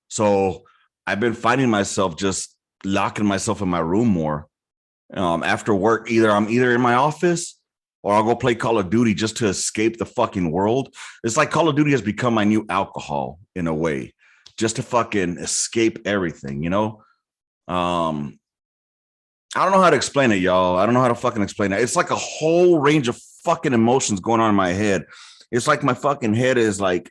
So I've been finding myself just locking myself in my room more. After work, I'm either in my office or I'll go play Call of Duty just to escape the fucking world. It's like Call of Duty has become my new alcohol in a way, just to fucking escape everything, you know? I don't know how to explain it, y'all. I don't know how to fucking explain it. It's like a whole range of fucking emotions going on in my head. It's like my fucking head is like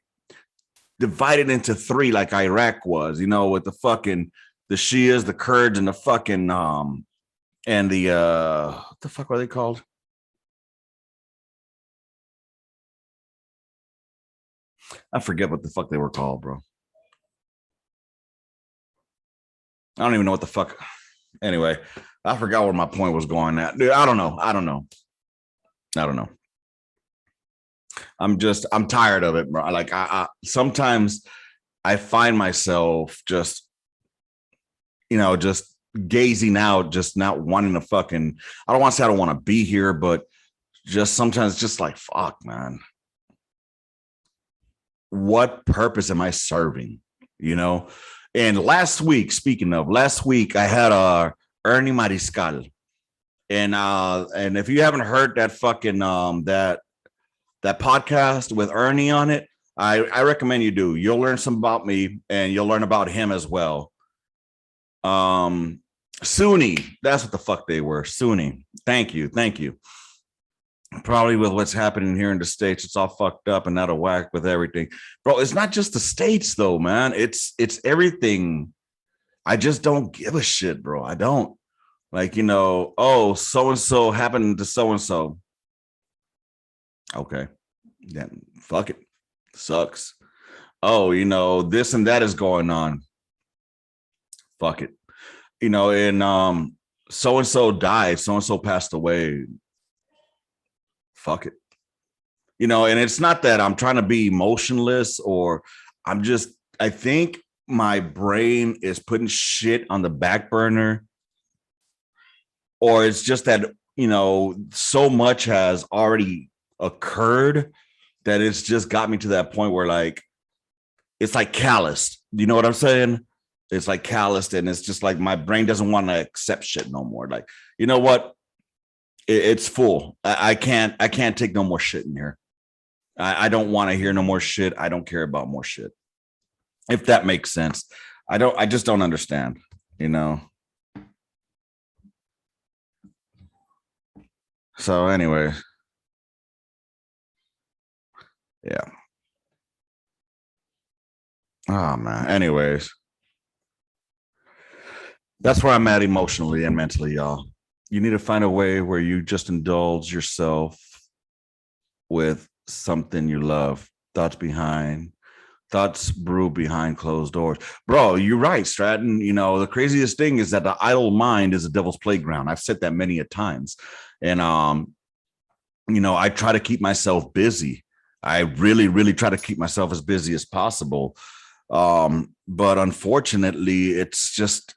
divided into three, like Iraq was, you know, with the fucking the Shias, the Kurds, and the fucking and the what the fuck were they called? I forget what the fuck they were called, bro. I don't even know what the fuck. Anyway, I forgot where my point was going at. Dude, I don't know. I'm tired of it, bro. Like I sometimes I find myself just, you know, just gazing out, just not wanting to fucking, I don't want to say I don't want to be here, but just sometimes just like, fuck, man. What purpose am I serving? You know? And last week, speaking of last week, I had Ernie Mariscal. And if you haven't heard that fucking that podcast with Ernie on it, I recommend you do. You'll learn some about me and you'll learn about him as well. Sunni, that's what the fuck they were. Sunni. Thank you. Probably with what's happening here in the States, it's all fucked up and out of whack with everything. Bro, it's not just the States though, man. It's everything. I just don't give a shit, bro. I don't. Like, you know, oh, so-and-so happened to so-and-so. Okay. Then fuck it. Sucks. Oh, you know, this and that is going on. Fuck it. You know, and so-and-so died, so-and-so passed away. Fuck it. You know, and it's not that I'm trying to be emotionless or I think my brain is putting shit on the back burner, or it's just that, you know, so much has already occurred that it's just got me to that point where like, it's like calloused. You know what I'm saying? It's like calloused, and it's just like my brain doesn't want to accept shit no more. Like, you know what? It's full. I can't take no more shit in here. I don't want to hear no more shit. I don't care about more shit. If that makes sense. I just don't understand, you know. So anyway. Yeah. Oh man. Anyways. That's where I'm at emotionally and mentally, y'all. You need to find a way where you just indulge yourself with something you love. Thoughts brew behind closed doors. Bro, you're right, Stratton. You know, the craziest thing is that the idle mind is a devil's playground. I've said that many a times. And you know, I try to keep myself busy. I really, really try to keep myself as busy as possible. But unfortunately, it's just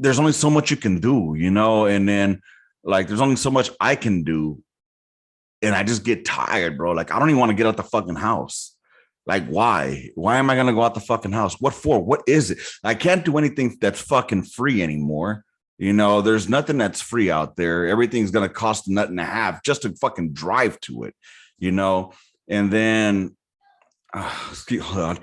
there's only so much you can do, you know, and then like there's only so much I can do. And I just get tired, bro. Like, I don't even want to get out the fucking house. Like, why? Why am I going to go out the fucking house? What for? What is it? I can't do anything that's fucking free anymore. You know, there's nothing that's free out there. Everything's going to cost nothing to have just to fucking drive to it, you know? And then, hold on.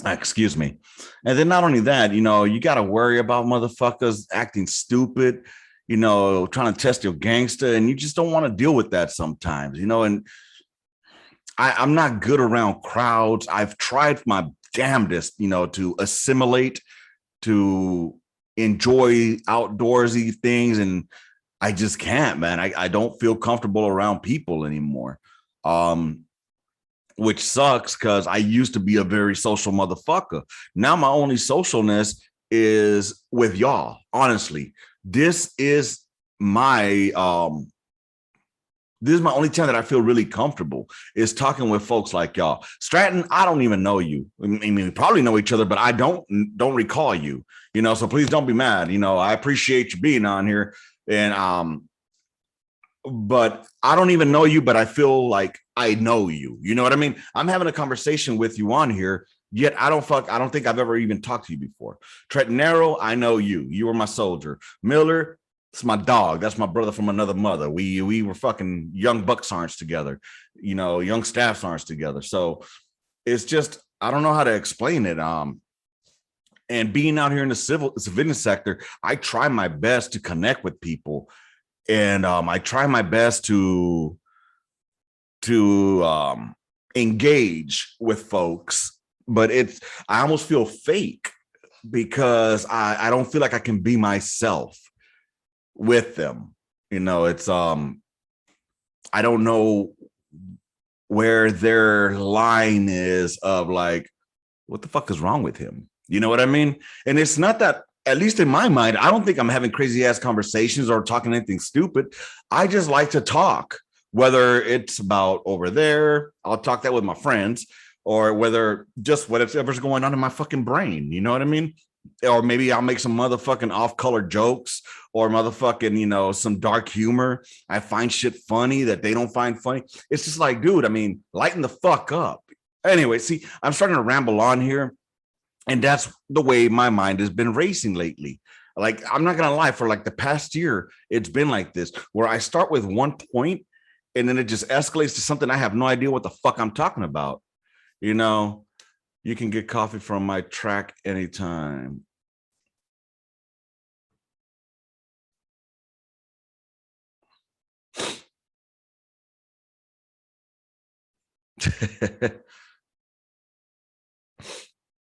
Excuse me. And then not only that, you know, you got to worry about motherfuckers acting stupid, you know, trying to test your gangster, and you just don't want to deal with that sometimes, you know. And I'm not good around crowds. I've tried my damnedest, you know, to assimilate, to enjoy outdoorsy things, and I just can't, man. I don't feel comfortable around people anymore. Which sucks because I used to be a very social motherfucker. Now my only socialness is with y'all. Honestly, this is my only time that I feel really comfortable is talking with folks like y'all. Stratton, I don't even know you. I mean, we probably know each other, but I don't recall you. You know, so please don't be mad. You know, I appreciate you being on here, and but I don't even know you, but I feel like I know you. You know what I mean? I'm having a conversation with you on here, yet I don't think I've ever even talked to you before. Trentonero, I know you. You were my soldier. Miller, It's my dog. That's my brother from another mother. We were fucking young buck sergeants together, young staff sergeants together. So it's just, I don't know how to explain it. And being out here in the civilian sector, I try my best to connect with people, and I try my best to engage with folks, but I almost feel fake because I don't feel like I can be myself with them. It's I don't know where their line is of like, what the fuck is wrong with him? You know what I mean? And it's not that, at least in my mind, I don't think I'm having crazy ass conversations or talking anything stupid. I just like to talk, whether it's about over there, I'll talk that with my friends, or whether just whatever's going on in my fucking brain. You know what I mean? Or maybe I'll make some motherfucking off-color jokes or motherfucking, some dark humor. I find shit funny that they don't find funny. It's just like, dude, I mean, lighten the fuck up. Anyway, see, I'm starting to ramble on here. And that's the way my mind has been racing lately. Like, I'm not going to lie, for like the past year, it's been like this, where I start with one point and then it just escalates to something I have no idea what the fuck I'm talking about. You can get coffee from my track anytime.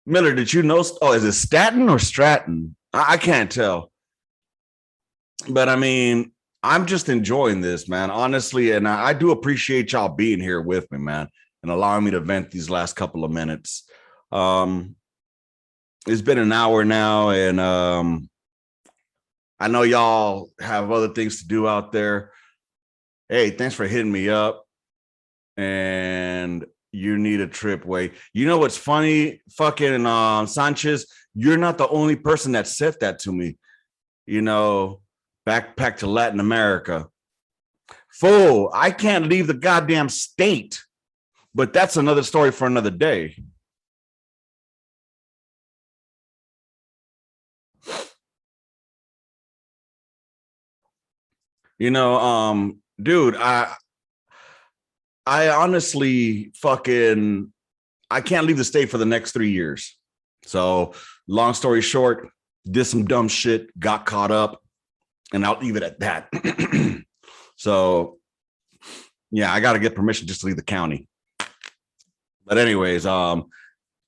Miller, did you know? Oh, is it Staten or Stratton? I can't tell. But I mean, I'm just enjoying this, man, honestly. And I do appreciate y'all being here with me, man, and allowing me to vent these last couple of minutes. It's been an hour now, and I know y'all have other things to do out there. Hey, thanks for hitting me up. And you need a trip, Way. You know what's funny? Fucking Sanchez, you're not the only person that said that to me. Backpack to Latin America. Fool, I can't leave the goddamn state. But that's another story for another day. Dude, I honestly I can't leave the state for the next 3 years. So long story short, did some dumb shit, got caught up, and I'll leave it at that. So yeah, I got to get permission just to leave the county. But anyways,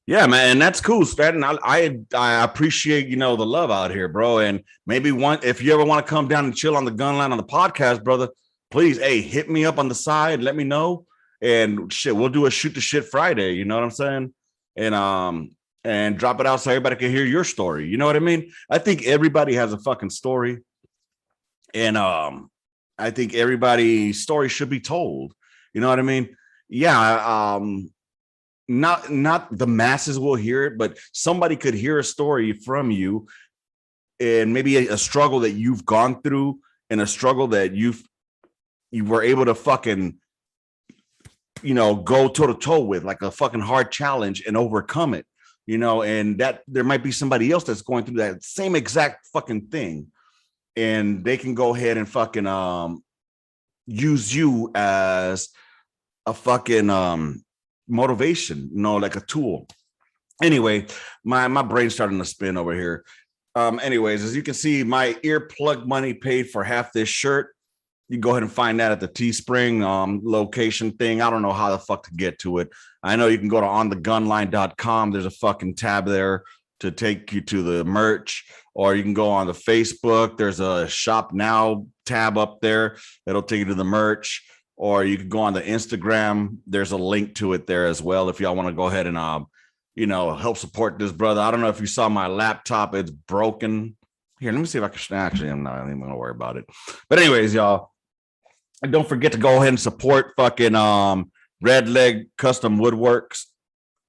yeah, man, and that's cool, Stratton. I appreciate, the love out here, bro. And maybe if you ever want to come down and chill on the gun line on the podcast, brother, please, hey, hit me up on the side, let me know. And shit, we'll do a shoot the shit Friday, you know what I'm saying? And drop it out so everybody can hear your story. You know what I mean? I think everybody has a fucking story. And I think everybody's story should be told. You know what I mean? Yeah, not the masses will hear it, but somebody could hear a story from you, and maybe a struggle that you've gone through, and a struggle that you were able to fucking, go toe to toe with, like a fucking hard challenge, and overcome it, and that there might be somebody else that's going through that same exact fucking thing, and they can go ahead and fucking use you as a fucking motivation, like a tool. Anyway, my brain's starting to spin over here. Anyways, as you can see, my earplug money paid for half this shirt. You go ahead and find that at the Teespring location thing. I don't know how the fuck to get to it. I know you can go to onthegunline.com. There's a fucking tab there to take you to the merch, or you can go on the Facebook. There's a shop now tab up there that'll take you to the merch. Or you can go on the Instagram. There's a link to it there as well if y'all want to go ahead and help support this brother. I don't know if you saw my laptop. It's broken. Here, let me see if I can. Actually, I'm not even gonna worry about it. But anyways, y'all, and don't forget to go ahead and support fucking Red Leg Custom Woodworks.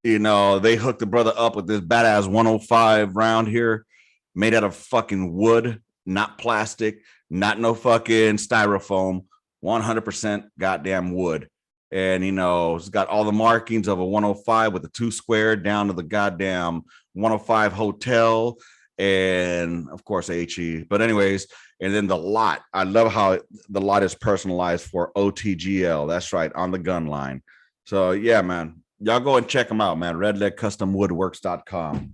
They hooked the brother up with this badass 105 round here, made out of fucking wood, not plastic, not no fucking styrofoam. 100% goddamn wood. And it's got all the markings of a 105 with a 2 square down to the goddamn 105 hotel, and of course HE. But anyways, And then the lot. I love how the lot is personalized for OTGL. That's right, on the gun line. So yeah, man. Y'all go and check them out, man. redlegcustomwoodworks.com.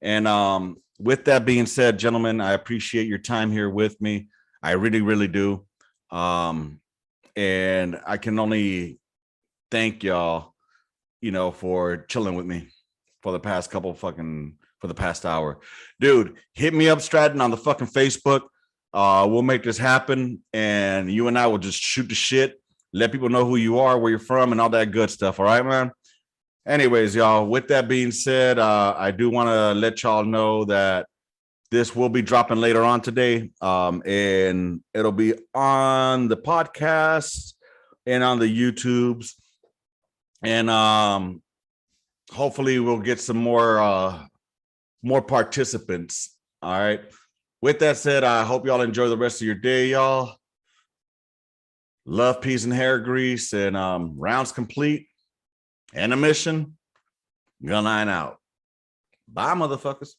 And with that being said, gentlemen, I appreciate your time here with me. I really, really do. And I can only thank y'all, for chilling with me for the past for the past hour. Dude, hit me up, Stratton, on the fucking Facebook. We'll make this happen, and you and I will just shoot the shit, let people know who you are, where you're from, and all that good stuff. All right, man? Anyways, y'all, with that being said, I do want to let y'all know that this will be dropping later on today, and it'll be on the podcast and on the YouTubes, and hopefully we'll get some more participants. All right. With that said, I hope y'all enjoy the rest of your day, y'all. Love, peace, and hair grease, and rounds complete. And a mission. Gun line out. Bye, motherfuckers.